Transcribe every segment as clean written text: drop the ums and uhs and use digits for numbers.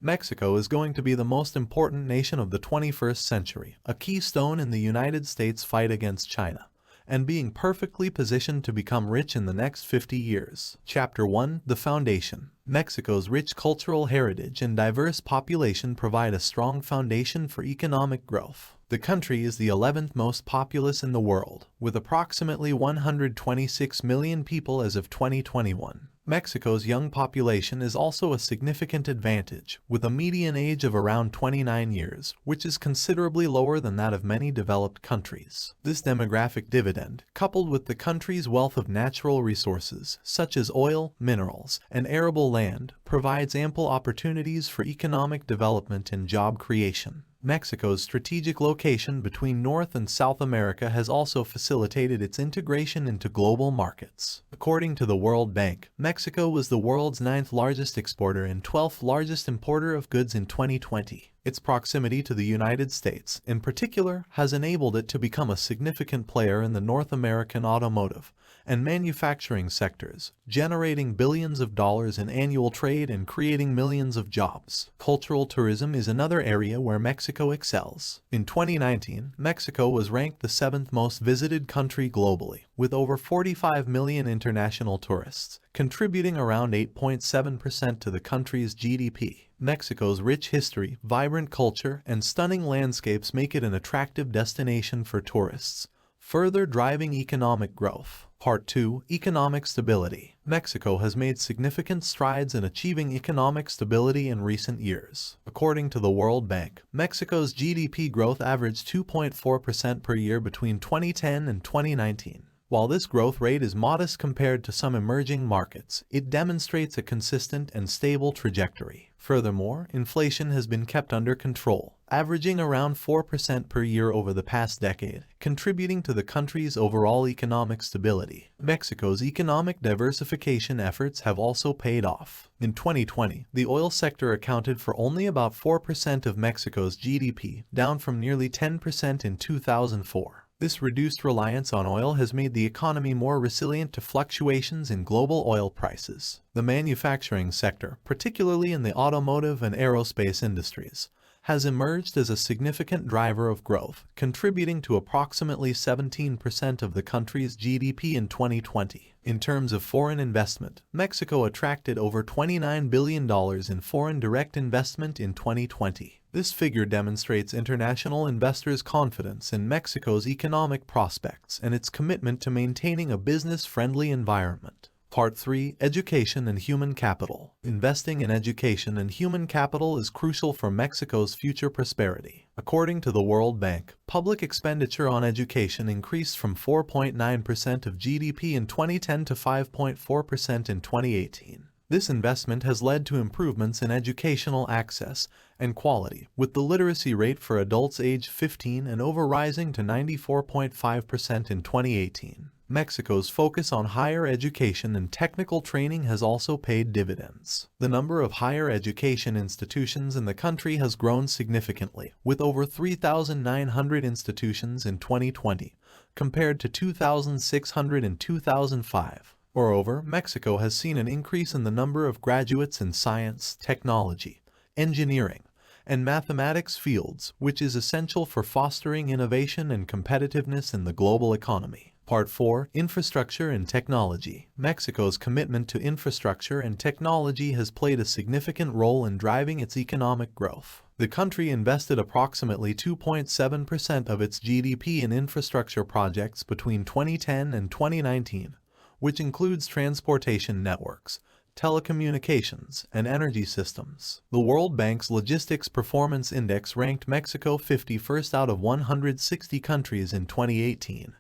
Mexico is going to be the most important nation of the 21st century, a keystone in the United States' fight against China, and being perfectly positioned to become rich in the next 50 years. Chapter 1: The Foundation. Mexico's rich cultural heritage and diverse population provide a strong foundation for economic growth. The country is the 11th most populous in the world, with approximately 126 million people as of 2021. Mexico's young population is also a significant advantage, with a median age of around 29 years, which is considerably lower than that of many developed countries. This demographic dividend, coupled with the country's wealth of natural resources, such as oil, minerals, and arable land, provides ample opportunities for economic development and job creation. Mexico's strategic location between North and South America has also facilitated its integration into global markets. According to the World Bank, Mexico was the world's 9th largest exporter and 12th largest importer of goods in 2020. Its proximity to the United States, in particular, has enabled it to become a significant player in the North American automotive and manufacturing sectors, generating billions of dollars in annual trade and creating millions of jobs. Cultural tourism is another area where Mexico excels. In 2019, Mexico was ranked the 7th most visited country globally, with over 45 million international tourists, contributing around 8.7% to the country's GDP. Mexico's rich history, vibrant culture, and stunning landscapes make it an attractive destination for tourists, further driving economic growth. Part 2: Economic Stability. Mexico has made significant strides in achieving economic stability in recent years. According to the World Bank, Mexico's GDP growth averaged 2.4% per year between 2010 and 2019. While this growth rate is modest compared to some emerging markets, it demonstrates a consistent and stable trajectory. Furthermore, inflation has been kept under control, averaging around 4% per year over the past decade, contributing to the country's overall economic stability. Mexico's economic diversification efforts have also paid off. In 2020, the oil sector accounted for only about 4% of Mexico's GDP, down from nearly 10% in 2004. This reduced reliance on oil has made the economy more resilient to fluctuations in global oil prices. The manufacturing sector, particularly in the automotive and aerospace industries, has emerged as a significant driver of growth, contributing to approximately 17% of the country's GDP in 2020. In terms of foreign investment, Mexico attracted over $29 billion in foreign direct investment in 2020. This figure demonstrates international investors' confidence in Mexico's economic prospects and its commitment to maintaining a business-friendly environment. Part 3: Education and Human Capital. Investing in education and human capital is crucial for Mexico's future prosperity. According to the World Bank, public expenditure on education increased from 4.9% of GDP in 2010 to 5.4% in 2018. This investment has led to improvements in educational access and quality, with the literacy rate for adults aged 15 and over rising to 94.5% in 2018. Mexico's focus on higher education and technical training has also paid dividends. The number of higher education institutions in the country has grown significantly, with over 3,900 institutions in 2020, compared to 2,600 in 2005. Moreover, Mexico has seen an increase in the number of graduates in science, technology, engineering, and mathematics fields, which is essential for fostering innovation and competitiveness in the global economy. Part 4: Infrastructure and Technology. Mexico's commitment to infrastructure and technology has played a significant role in driving its economic growth. The country invested approximately 2.7% of its GDP in infrastructure projects between 2010 and 2019, which includes transportation networks, telecommunications, and energy systems. The World Bank's Logistics Performance Index ranked Mexico 51st out of 160 countries in 2018.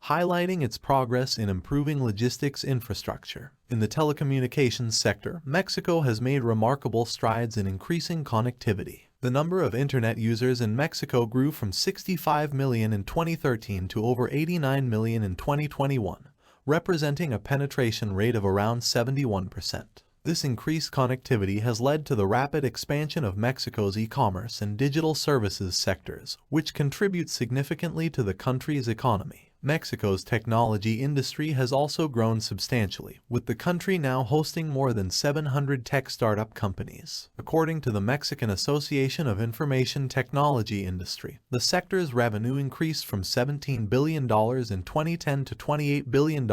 Highlighting its progress in improving logistics infrastructure. In the telecommunications sector, Mexico has made remarkable strides in increasing connectivity. The number of internet users in Mexico grew from 65 million in 2013 to over 89 million in 2021, representing a penetration rate of around 71%. This increased connectivity has led to the rapid expansion of Mexico's e-commerce and digital services sectors, which contribute significantly to the country's economy. Mexico's technology industry has also grown substantially, with the country now hosting more than 700 tech startup companies. According to the Mexican Association of Information Technology Industry, the sector's revenue increased from $17 billion in 2010 to $28 billion in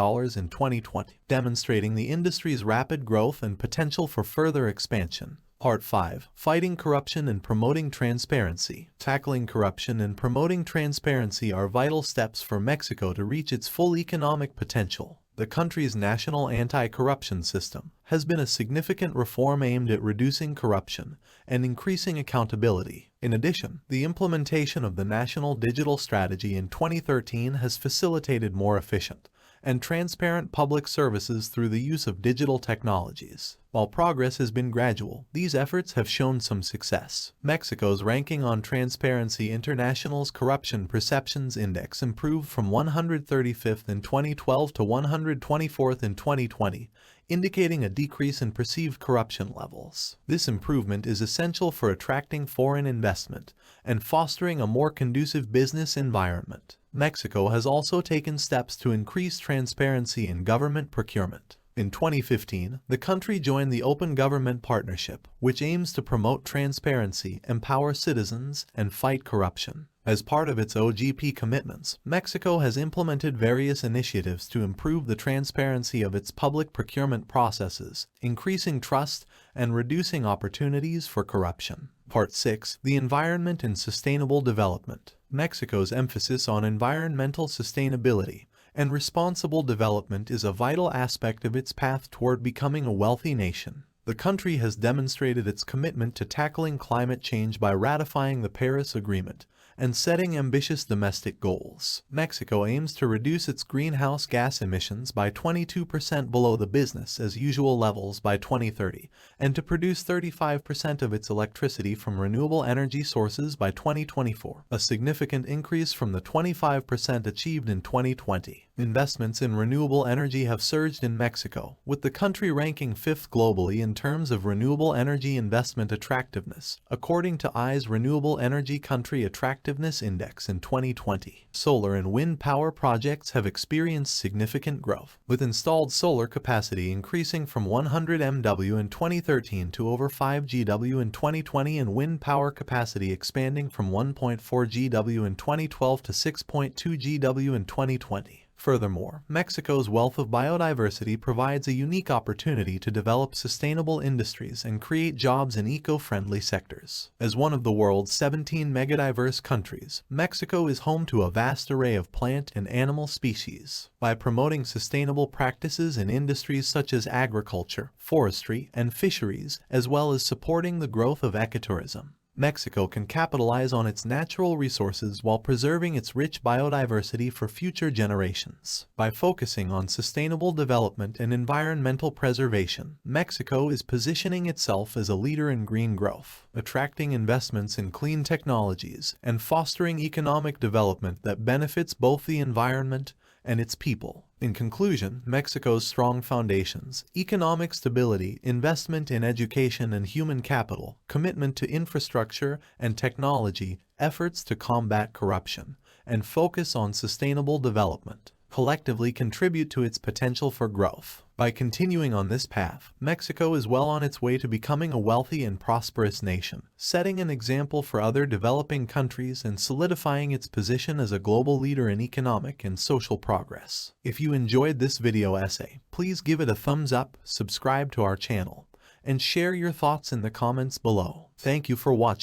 2020, demonstrating the industry's rapid growth and potential for further expansion. Part 5. Fighting corruption and promoting transparency. Tackling corruption and promoting transparency are vital steps for Mexico to reach its full economic potential. The country's national anti-corruption system has been a significant reform aimed at reducing corruption and increasing accountability. In addition, the implementation of the National Digital Strategy in 2013 has facilitated more efficient and transparent public services through the use of digital technologies. While progress has been gradual, these efforts have shown some success. Mexico's ranking on Transparency International's Corruption Perceptions Index improved from 135th in 2012 to 124th in 2020, indicating a decrease in perceived corruption levels. This improvement is essential for attracting foreign investment and fostering a more conducive business environment. Mexico has also taken steps to increase transparency in government procurement. In 2015, the country joined the Open Government Partnership, which aims to promote transparency, empower citizens, and fight corruption. As part of its OGP commitments, Mexico has implemented various initiatives to improve the transparency of its public procurement processes, increasing trust and reducing opportunities for corruption. Part 6. The Environment and Sustainable Development. Mexico's emphasis on environmental sustainability and responsible development is a vital aspect of its path toward becoming a wealthy nation. The country has demonstrated its commitment to tackling climate change by ratifying the Paris Agreement and setting ambitious domestic goals. Mexico aims to reduce its greenhouse gas emissions by 22% below the business as usual levels by 2030, and to produce 35% of its electricity from renewable energy sources by 2024, a significant increase from the 25% achieved in 2020. Investments in renewable energy have surged in Mexico, with the country ranking 5th globally in terms of renewable energy investment attractiveness, according to IE's Renewable Energy Country Attractiveness Index in 2020. Solar and wind power projects have experienced significant growth, with installed solar capacity increasing from 100 MW in 2013 to over 5 GW in 2020, and wind power capacity expanding from 1.4 GW in 2012 to 6.2 GW in 2020. Furthermore, Mexico's wealth of biodiversity provides a unique opportunity to develop sustainable industries and create jobs in eco-friendly sectors. As one of the world's 17 megadiverse countries, Mexico is home to a vast array of plant and animal species. By promoting sustainable practices in industries such as agriculture, forestry, and fisheries, as well as supporting the growth of ecotourism, Mexico can capitalize on its natural resources while preserving its rich biodiversity for future generations. By focusing on sustainable development and environmental preservation, Mexico is positioning itself as a leader in green growth, attracting investments in clean technologies, and fostering economic development that benefits both the environment and its people. In conclusion, Mexico's strong foundations, economic stability, investment in education and human capital, commitment to infrastructure and technology, efforts to combat corruption, and focus on sustainable development collectively contribute to its potential for growth. By continuing on this path, Mexico is well on its way to becoming a wealthy and prosperous nation, setting an example for other developing countries and solidifying its position as a global leader in economic and social progress. If you enjoyed this video essay, please give it a thumbs up, subscribe to our channel, and share your thoughts in the comments below. Thank you for watching.